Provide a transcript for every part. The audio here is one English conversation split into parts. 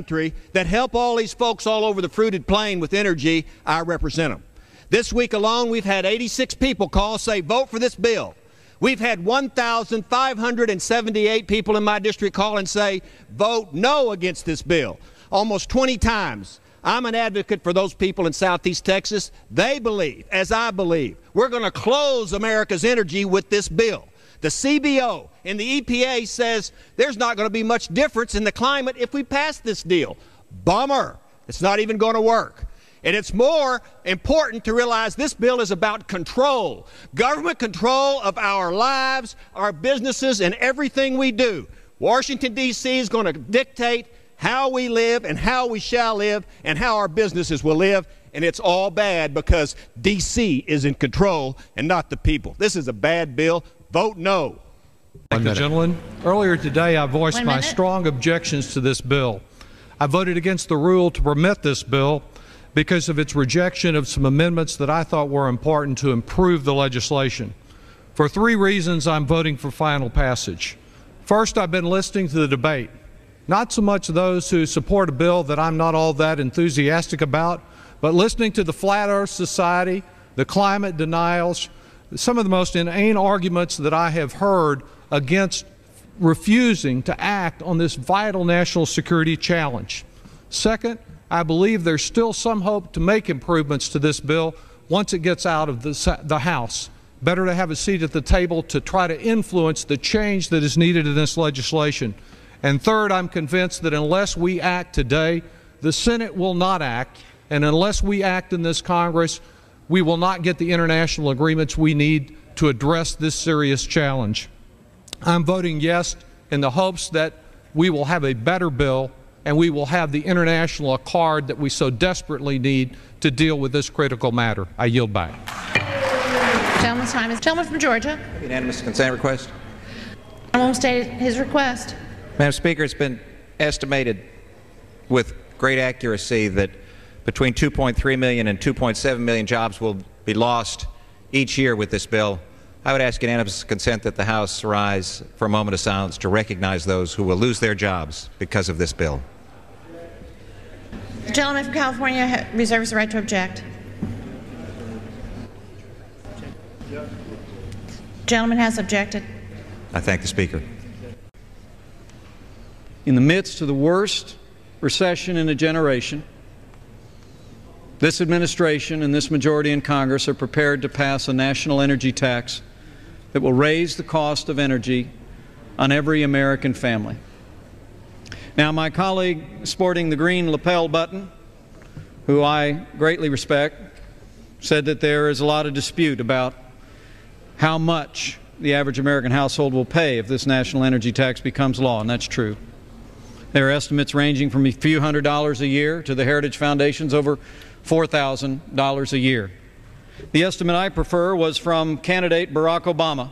country that help all these folks all over the fruited plain with energy, I represent them. This week alone, we've had 86 people call, say, vote for this bill. We've had 1,578 people in my district call and say, vote no against this bill. Almost 20 times. I'm an advocate for those people in Southeast Texas. They believe, as I believe, we're going to close America's energy with this bill. The CBO and the EPA says there's not going to be much difference in the climate if we pass this deal. Bummer. It's not even going to work. And it's more important to realize this bill is about control. Government control of our lives, our businesses, and everything we do. Washington, D.C. is going to dictate how we live and how we shall live and how our businesses will live. And it's all bad because D.C. is in control and not the people. This is a bad bill. Vote no. Thank you, gentlemen. Earlier today, I voiced my strong objections to this bill. I voted against the rule to permit this bill because of its rejection of some amendments that I thought were important to improve the legislation. For 3 reasons, I'm voting for final passage. First, I've been listening to the debate. Not so much those who support a bill that I'm not all that enthusiastic about, but listening to the Flat Earth Society, the climate denials, some of the most inane arguments that I have heard against refusing to act on this vital national security challenge. Second, I believe there's still some hope to make improvements to this bill once it gets out of the House. Better to have a seat at the table to try to influence the change that is needed in this legislation. And third, I'm convinced that unless we act today, the Senate will not act, and unless we act in this Congress, we will not get the international agreements we need to address this serious challenge. I'm voting yes in the hopes that we will have a better bill and we will have the international accord that we so desperately need to deal with this critical matter. I yield back. Gentleman's time is gentleman from Georgia. Unanimous consent request. I won't state his request. Madam Speaker, it's been estimated with great accuracy that between 2.3 million and 2.7 million jobs will be lost each year with this bill. I would ask unanimous consent that the House rise for a moment of silence to recognize those who will lose their jobs because of this bill. The gentleman from California reserves the right to object. The gentleman has objected. I thank the Speaker. In the midst of the worst recession in a generation, this administration and this majority in Congress are prepared to pass a national energy tax that will raise the cost of energy on every American family. Now, my colleague sporting the green lapel button, who I greatly respect, said that there is a lot of dispute about how much the average American household will pay if this national energy tax becomes law, and that's true. There are estimates ranging from a few $100s a year to the Heritage Foundation's over $4,000 a year. The estimate I prefer was from candidate Barack Obama,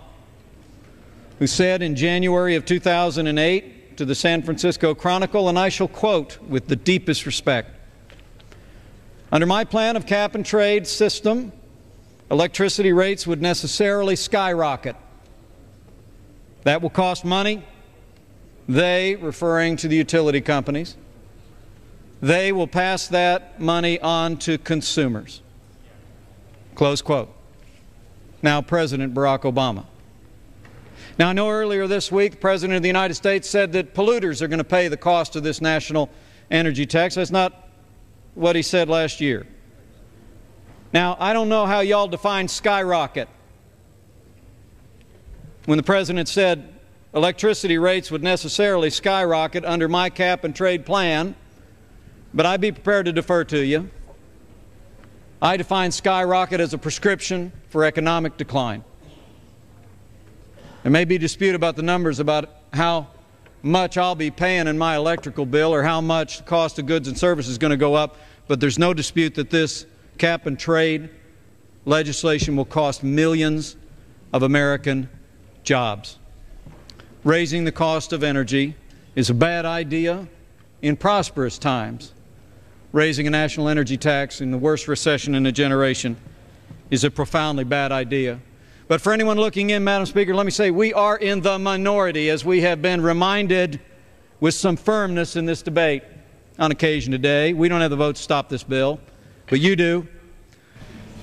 who said in January of 2008 to the San Francisco Chronicle, and I shall quote with the deepest respect, "Under my plan of cap and trade system, electricity rates would necessarily skyrocket. That will cost money. They," referring to the utility companies, "they will pass that money on to consumers." Close quote. Now, President Barack Obama. Now, I know earlier this week the President of the United States said that polluters are going to pay the cost of this national energy tax. That's not what he said last year. Now, I don't know how y'all define skyrocket. When the President said electricity rates would necessarily skyrocket under my cap and trade plan, but I'd be prepared to defer to you. I define skyrocket as a prescription for economic decline. There may be dispute about the numbers about how much I'll be paying in my electrical bill or how much the cost of goods and services is going to go up, but there's no dispute that this cap and trade legislation will cost millions of American jobs. Raising the cost of energy is a bad idea in prosperous times. Raising a national energy tax in the worst recession in a generation is a profoundly bad idea. But for anyone looking in, Madam Speaker, let me say we are in the minority, as we have been reminded with some firmness in this debate. on occasion today. We don't have the vote to stop this bill, but you do.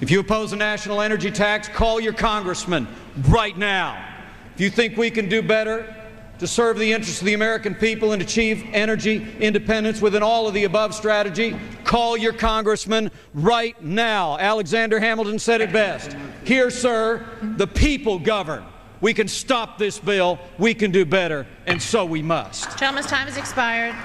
If you oppose a national energy tax, call your congressman right now. If you think we can do better to serve the interests of the American people and achieve energy independence within all of the above strategy, call your congressman right now. Alexander Hamilton said it best. Here, sir, the people govern. We can stop this bill. We can do better, and so we must. Gentleman's time has expired.